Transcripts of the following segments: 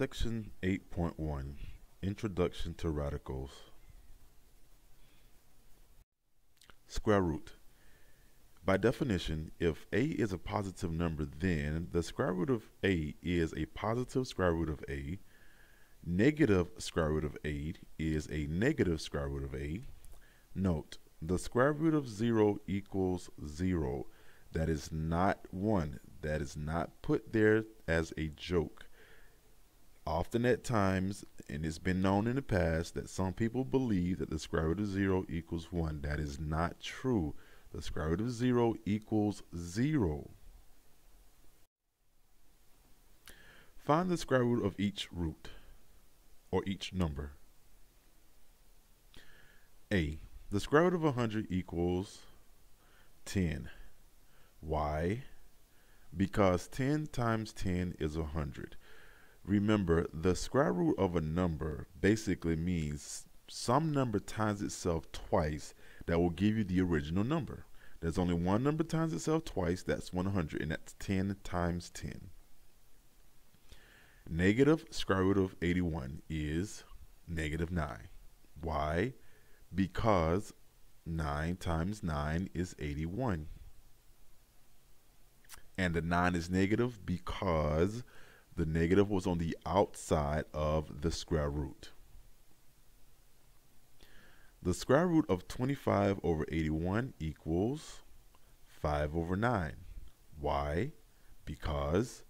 Section 8.1 Introduction to Radicals. Square root. By definition, if a is a positive number, then the square root of a is a positive square root of a. Negative square root of a is a negative square root of a. Note, the square root of 0 equals 0. That is not 1. That is not put there as a joke. Often at times, and it's been known in the past, that some people believe that the square root of 0 equals 1. That is not true. The square root of 0 equals 0. Find the square root of each root, or each number. A. The square root of 100 equals 10. Why? Because 10 times 10 is 100. Remember, the square root of a number basically means some number times itself twice that will give you the original number. There's only one number times itself twice, that's 100, and that's 10 times 10. Negative square root of 81 is negative 9. Why? Because 9 times 9 is 81. And the 9 is negative because the negative was on the outside of the square root. The square root of 25 over 81 equals 5 over 9. Why? Because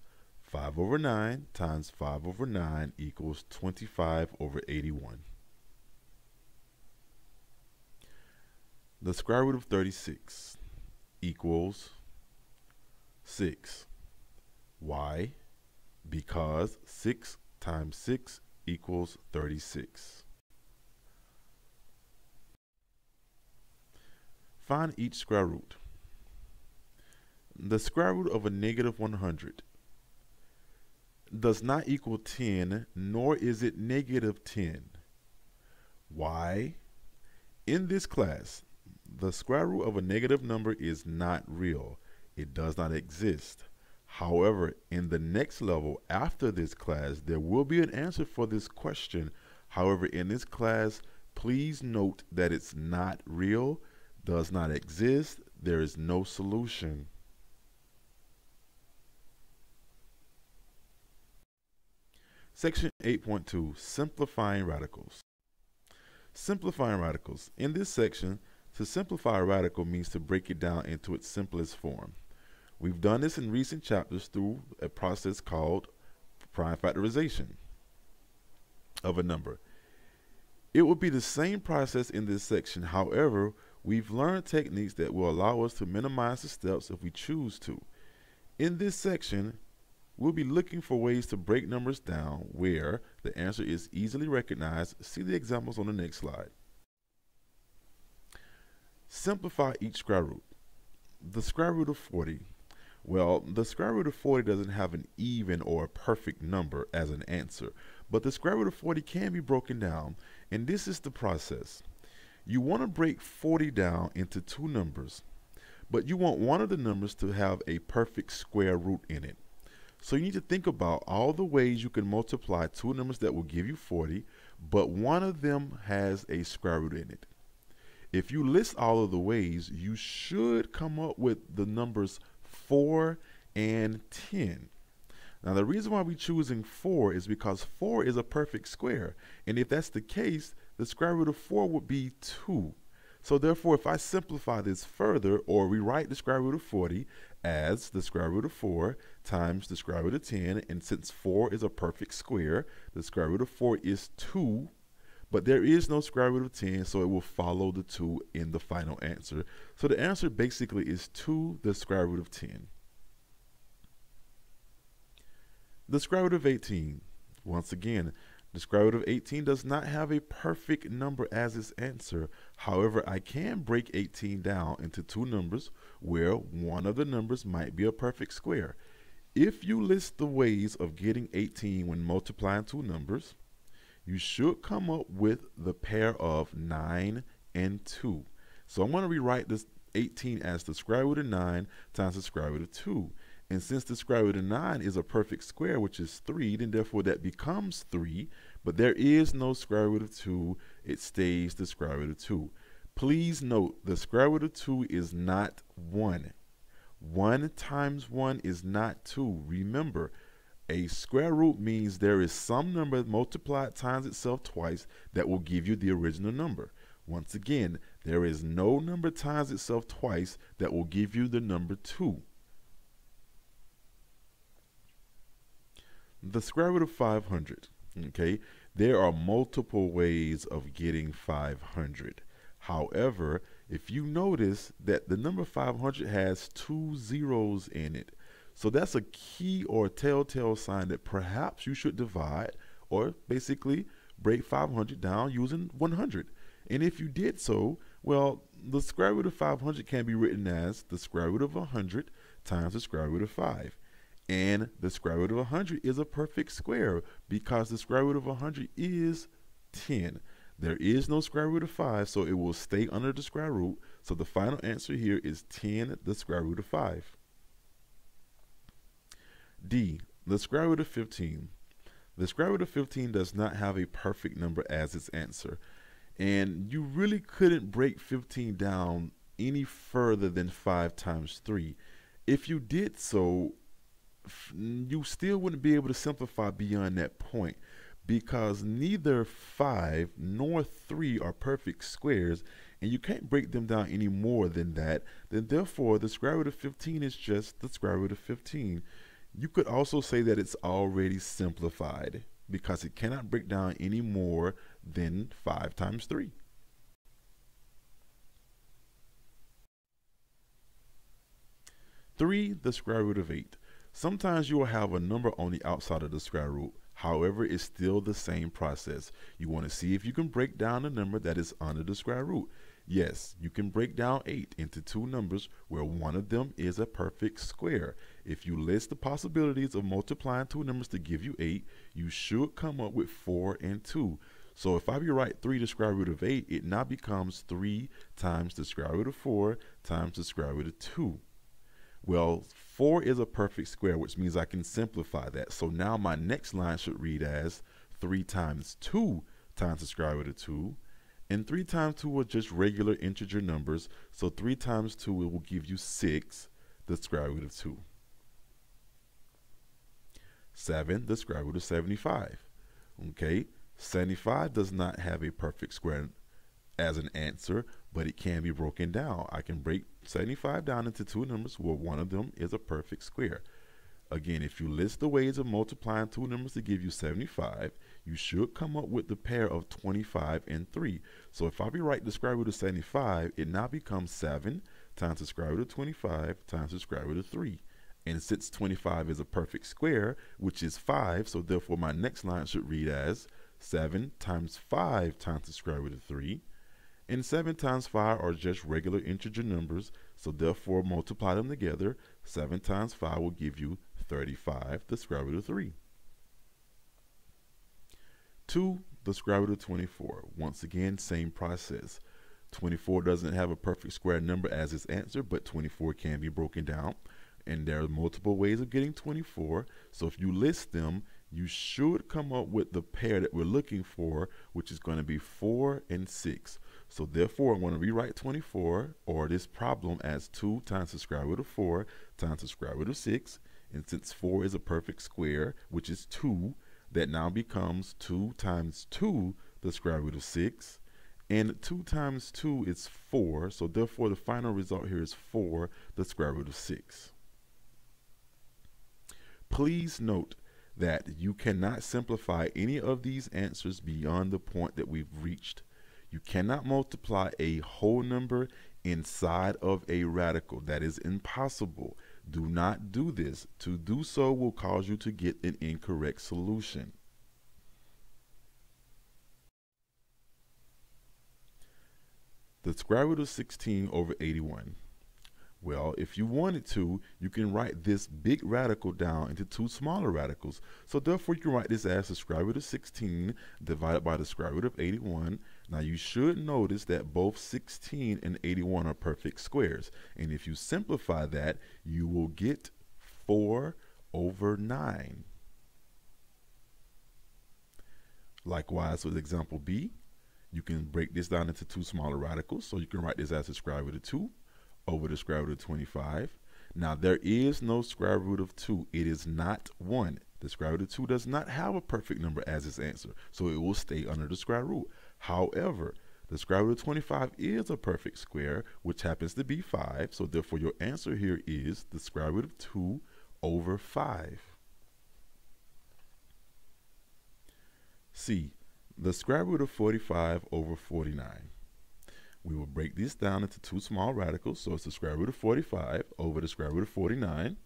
5 over 9 times 5 over 9 equals 25 over 81. The square root of 36 equals 6. Why? Because 6 times 6 equals 36. Find each square root. The square root of a negative 100 does not equal 10, nor is it negative 10. Why? In this class, the square root of a negative number is not real. It does not exist. However, in the next level after this class, there will be an answer for this question. However, in this class, please note that it's not real, does not exist, there is no solution. Section 8.2, Simplifying Radicals. Simplifying radicals. In this section, to simplify a radical means to break it down into its simplest form. We've done this in recent chapters through a process called prime factorization of a number. It will be the same process in this section. However, we've learned techniques that will allow us to minimize the steps if we choose to. In this section, we'll be looking for ways to break numbers down where the answer is easily recognized. See the examples on the next slide. Simplify each square root. The square root of 40. Well, the square root of 40 doesn't have an even or a perfect number as an answer, but the square root of 40 can be broken down, and this is the process. You want to break 40 down into two numbers, but you want one of the numbers to have a perfect square root in it. So you need to think about all the ways you can multiply two numbers that will give you 40, but one of them has a square root in it. If you list all of the ways, you should come up with the numbers 4 and 10. Now the reason why we're choosing 4 is because 4 is a perfect square, and if that's the case, the square root of 4 would be 2. So therefore, if I simplify this further or rewrite the square root of 40 as the square root of 4 times the square root of 10, and since 4 is a perfect square, the square root of 4 is 2, but there is no square root of 10, so it will follow the 2 in the final answer. So the answer basically is 2 the square root of 10. The square root of 18. Once again, the square root of 18 does not have a perfect number as its answer. However, I can break 18 down into two numbers where one of the numbers might be a perfect square. If you list the ways of getting 18 when multiplying two numbers, you should come up with the pair of 9 and 2. So I'm going to rewrite this 18 as the square root of 9 times the square root of 2. And since the square root of 9 is a perfect square, which is 3, then therefore that becomes 3. But there is no square root of 2. It stays the square root of 2. Please note, the square root of 2 is not 1. 1 times 1 is not 2. Remember, a square root means there is some number multiplied times itself twice that will give you the original number. Once again, there is no number times itself twice that will give you the number 2. The square root of 500, okay? There are multiple ways of getting 500. However, if you notice that the number 500 has 2 zeros in it, so that's a key or telltale sign that perhaps you should divide or basically break 500 down using 100. And if you did so, well, the square root of 500 can be written as the square root of 100 times the square root of 5. And the square root of 100 is a perfect square because the square root of 100 is 10. There is no square root of 5, so it will stay under the square root. So the final answer here is 10, the square root of 5. D, the square root of 15. The square root of 15 does not have a perfect number as its answer. And you really couldn't break 15 down any further than 5 times 3. If you did so, you still wouldn't be able to simplify beyond that point because neither 5 nor 3 are perfect squares, and you can't break them down any more than that. Then therefore, the square root of 15 is just the square root of 15. You could also say that it's already simplified because it cannot break down any more than 5 times 3. Three, the square root of 8. Sometimes you will have a number on the outside of the square root. However, it's still the same process. You want to see if you can break down a number that is under the square root. Yes, you can break down 8 into two numbers where one of them is a perfect square. If you list the possibilities of multiplying two numbers to give you 8, you should come up with 4 and 2. So if I rewrite 3 to the square root of 8, it now becomes 3 times the square root of 4 times the square root of 2. Well, 4 is a perfect square, which means I can simplify that. So now my next line should read as 3 times 2 times the square root of 2. And 3 times 2 are just regular integer numbers. So 3 times 2 will give you 6, the square root of 2. 7, the square root of 75. Okay, 75 does not have a perfect square as an answer, but it can be broken down. I can break 75 down into two numbers where one of them is a perfect square. Again, if you list the ways of multiplying two numbers to give you 75, you should come up with the pair of 25 and 3. So if I rewrite the square root of 75, it now becomes 7 times the square root of 25 times the square root of 3. And since 25 is a perfect square, which is 5, so therefore my next line should read as 7 times 5 times the square root of 3. And 7 times 5 are just regular integer numbers, so therefore multiply them together. 7 times 5 will give you 35, the square root of 3. 2, the square root of 24. Once again, same process. 24 doesn't have a perfect square number as its answer, but 24 can be broken down. And there are multiple ways of getting 24. So if you list them, you should come up with the pair that we're looking for, which is going to be 4 and 6. So therefore, I'm going to rewrite 24, or this problem, as 2 times the square root of 4 times the square root of 6. And since 4 is a perfect square, which is 2, that now becomes 2 times 2, the square root of 6. And 2 times 2 is 4, so therefore the final result here is 4, the square root of 6. Please note that you cannot simplify any of these answers beyond the point that we've reached. You cannot multiply a whole number inside of a radical. That is impossible. Do not do this. To do so will cause you to get an incorrect solution. The square root of 16 over 81. Well, if you wanted to, you can write this big radical down into two smaller radicals. So therefore, you can write this as the square root of 16 divided by the square root of 81. Now, you should notice that both 16 and 81 are perfect squares. And if you simplify that, you will get 4 over 9. Likewise, with example B, you can break this down into two smaller radicals. So you can write this as the square root of 2 over the square root of 25. Now, there is no square root of 2. It is not 1. The square root of 2 does not have a perfect number as its answer, so it will stay under the square root. However, the square root of 25 is a perfect square, which happens to be 5. So therefore, your answer here is the square root of 2 over 5. C, the square root of 45 over 49. We will break this down into two small radicals. So it's the square root of 45 over the square root of 49.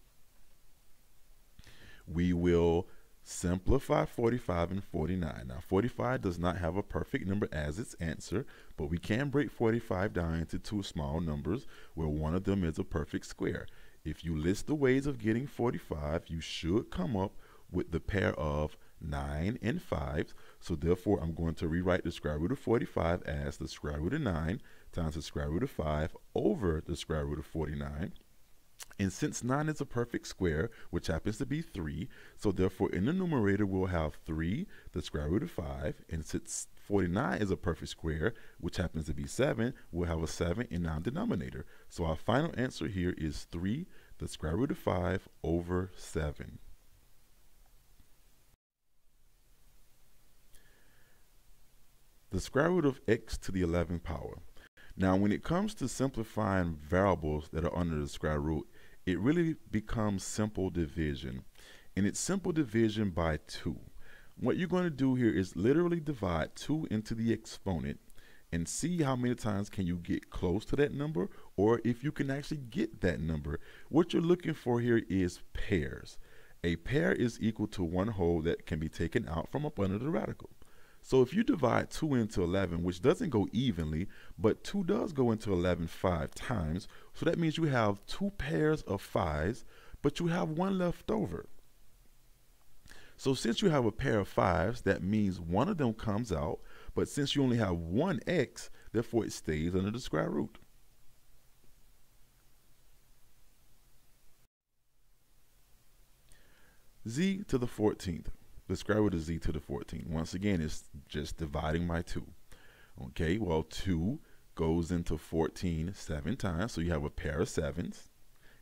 We will simplify 45 and 49. Now, 45 does not have a perfect number as its answer, but we can break 45 down into two small numbers where one of them is a perfect square. If you list the ways of getting 45, you should come up with the pair of 9 and 5. So therefore, I'm going to rewrite the square root of 45 as the square root of 9 times the square root of 5 over the square root of 49. And since 9 is a perfect square, which happens to be 3, so therefore in the numerator we'll have 3, the square root of 5, and since 49 is a perfect square, which happens to be 7, we'll have a 7 in our denominator. So our final answer here is 3, the square root of 5 over 7. The square root of x to the 11th power. Now, when it comes to simplifying variables that are under the square root, it really becomes simple division. And it's simple division by 2. What you're going to do here is literally divide 2 into the exponent and see how many times can you get close to that number, or if you can actually get that number. What you're looking for here is pairs. A pair is equal to one whole that can be taken out from up under the radical. So if you divide 2 into 11, which doesn't go evenly, but 2 does go into 11 5 times, so that means you have 2 pairs of 5s, but you have 1 left over. So since you have a pair of 5s, that means one of them comes out, but since you only have one x, therefore it stays under the square root. Z to the 14th. The square root of z to the 14th. Once again, it's just dividing by 2. Okay, well, 2 goes into 14 7 times, so you have a pair of 7s.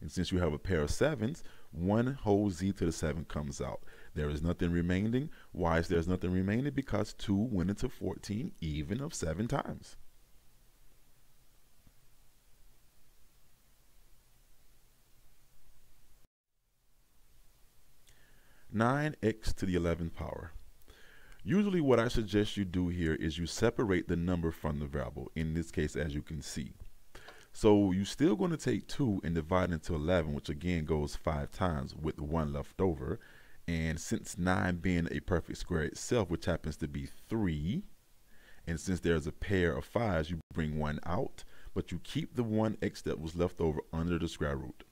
And since you have a pair of 7s, one whole z to the 7 comes out. There is nothing remaining. Why is there nothing remaining? Because 2 went into 14 even of 7 times. Nine x to the 11th power. Usually what I suggest you do here is you separate the number from the variable, in this case as you can see. So you're still going to take 2 and divide it into 11, which again goes 5 times with 1 left over. And since 9 being a perfect square itself, which happens to be 3, and since there's a pair of 5s, you bring 1 out, but you keep the 1x that was left over under the square root.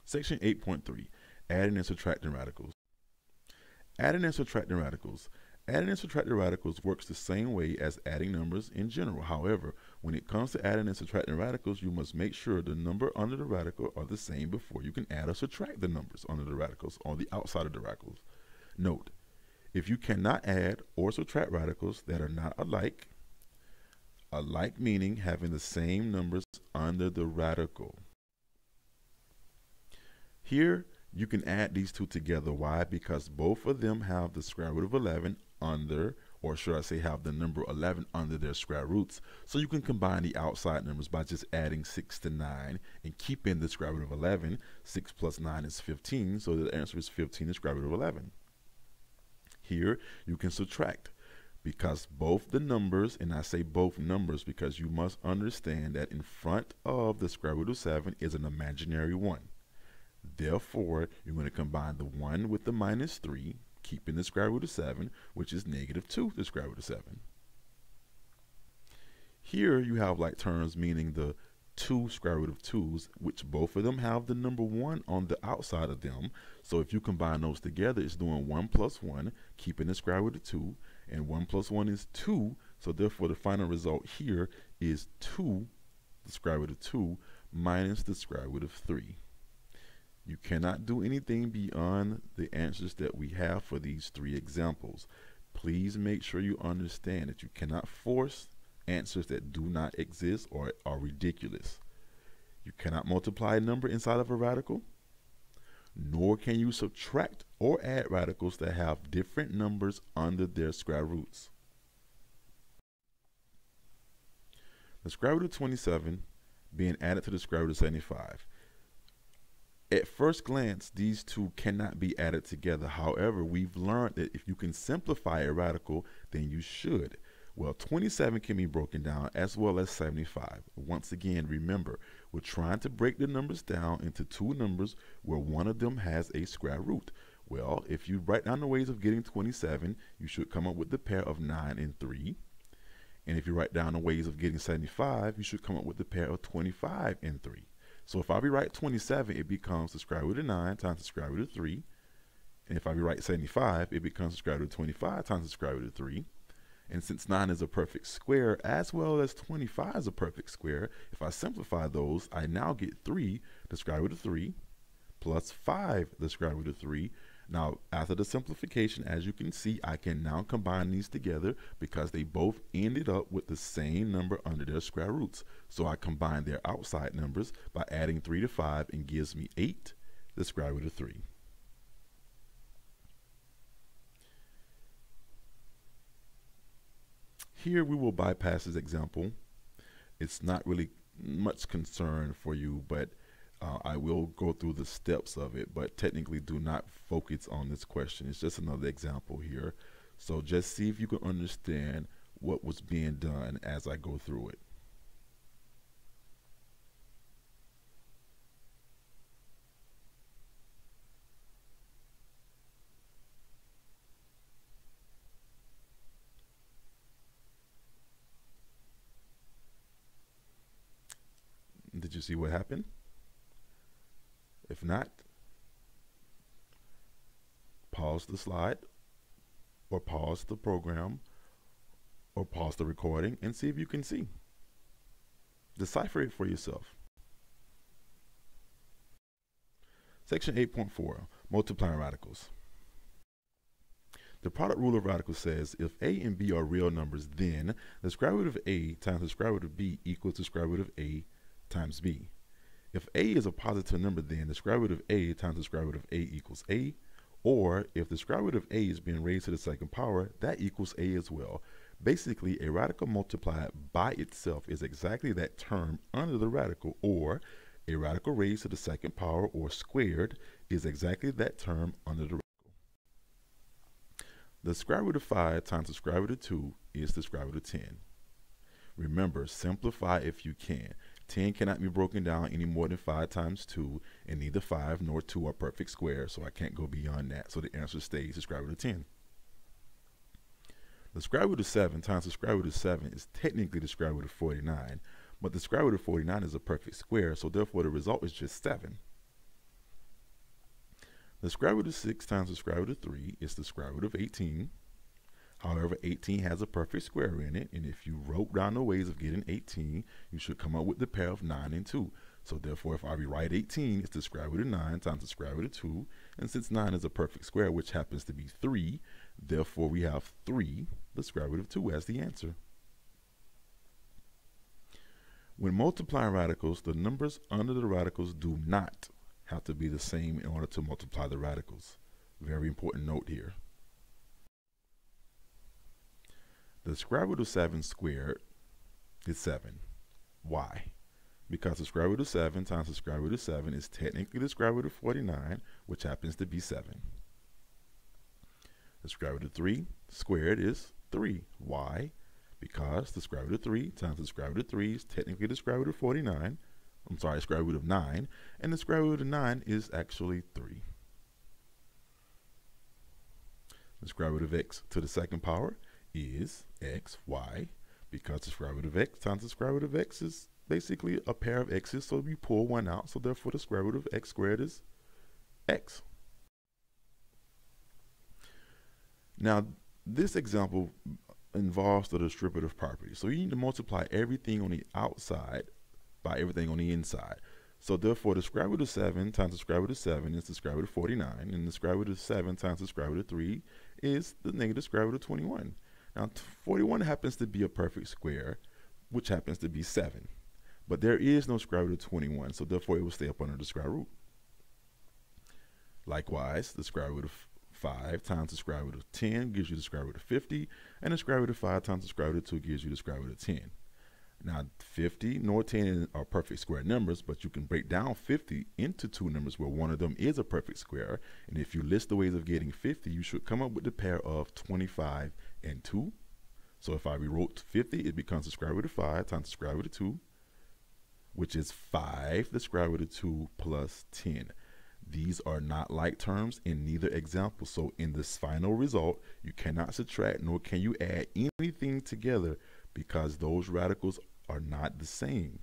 Section 8.3, adding and subtracting radicals. Adding and subtracting radicals. Adding and subtracting radicals works the same way as adding numbers in general. However, when it comes to adding and subtracting radicals, you must make sure the number under the radical are the same before you can add or subtract the numbers under the radicals on the outside of the radicals. Note, if you cannot add or subtract radicals that are not alike, alike meaning having the same numbers under the radical. Here, you can add these two together. Why? Because both of them have the square root of 11 under, or should I say have the number 11 under their square roots. So you can combine the outside numbers by just adding 6 to 9 and keeping the square root of 11. 6 plus 9 is 15, so the answer is 15, the square root of 11. Here, you can subtract because both the numbers, and I say both numbers because you must understand that in front of the square root of 7 is an imaginary 1. Therefore, you're going to combine the 1 with the minus 3, keeping the square root of 7, which is negative 2, the square root of 7. Here you have like terms meaning the 2 square root of 2's, which both of them have the number 1 on the outside of them. So if you combine those together, it's doing 1 plus 1, keeping the square root of 2, and 1 plus 1 is 2. So therefore, the final result here is 2, the square root of 2, minus the square root of 3. You cannot do anything beyond the answers that we have for these three examples. Please make sure you understand that you cannot force answers that do not exist or are ridiculous. You cannot multiply a number inside of a radical, nor can you subtract or add radicals that have different numbers under their square roots. The square root of 27 being added to the square root of 75. At first glance, these two cannot be added together. However, we've learned that if you can simplify a radical, then you should. Well, 27 can be broken down as well as 75. Once again, remember, we're trying to break the numbers down into two numbers where one of them has a square root. Well, if you write down the ways of getting 27, you should come up with the pair of 9 and 3. And if you write down the ways of getting 75, you should come up with the pair of 25 and 3. So if I rewrite 27, it becomes the square root of 9 times the square root of 3. And if I rewrite 75, it becomes the square root of 25 times the square root of 3. And since 9 is a perfect square, as well as 25 is a perfect square, if I simplify those, I now get 3, the square root of 3, plus 5, the square root of 3. Now, after the simplification, as you can see, I can now combine these together because they both ended up with the same number under their square roots. So I combine their outside numbers by adding 3 to 5 and gives me 8, the square root of 3. Here we will bypass this example. It's not really much concern for you, but I will go through the steps of it, but technically do not focus on this question. It's just another example here. So just see if you can understand what was being done as I go through it. Did you see what happened? If not, pause the slide or pause the program or pause the recording and see if you can see. Decipher it for yourself. Section 8.4, multiplying radicals. The product rule of radicals says if a and b are real numbers, then the square root of a times the square root of b equals the square root of a times b. If a is a positive number, then the square root of a times the square root of a equals a, or if the square root of a is being raised to the second power, that equals a as well. Basically, a radical multiplied by itself is exactly that term under the radical, or a radical raised to the second power or squared is exactly that term under the radical. The square root of 5 times the square root of 2 is the square root of 10. Remember, simplify if you can. 10 cannot be broken down any more than 5 times 2, and neither 5 nor 2 are perfect squares, so I can't go beyond that. So the answer stays the square root of 10. The square root of 7 times the square root of 7 is technically the square root of 49, but the square root of 49 is a perfect square, so therefore the result is just 7. The square root of 6 times the square root of 3 is the square root of 18. However, 18 has a perfect square in it, and if you wrote down the ways of getting 18, you should come up with the pair of 9 and 2. So therefore, if I rewrite 18, it's the square root of 9 times the square root of 2, and since 9 is a perfect square, which happens to be 3, therefore we have 3, the square root of 2, as the answer. When multiplying radicals, the numbers under the radicals do not have to be the same in order to multiply the radicals. Very important note here. The square root of 7 squared is 7. Why? Because the square root of 7 times the square root of 7 is technically the square root of 49, which happens to be 7. The square root of 3 squared is 3. Why? Because the square root of 3 times the square root of 3 is technically the square root of 49. I'm sorry, square root of 9, and the square root of 9 is actually 3. The square root of x to the second power is x. Why? Because the square root of x times the square root of x is basically a pair of x's, so we pull one out, so therefore the square root of x squared is x. Now, this example involves the distributive property, so you need to multiply everything on the outside by everything on the inside. So therefore, the square root of 7 times the square root of 7 is the square root of 49, and the square root of 7 times the square root of 3 is the negative square root of 21. Now, 41 happens to be a perfect square, which happens to be 7. But there is no square root of 21, so therefore it will stay up under the square root. Likewise, the square root of 5 times the square root of 10 gives you the square root of 50, and the square root of 5 times the square root of 2 gives you the square root of 10. Now, 50 nor 10 are perfect square numbers, but you can break down 50 into two numbers where one of them is a perfect square. And if you list the ways of getting 50, you should come up with the pair of 25 and 2. So if I rewrote 50, it becomes the square root of 5 times the square root of 2, which is 5, the square root of 2 plus 10. These are not like terms in neither example. So in this final result, you cannot subtract nor can you add anything together because those radicals are not the same.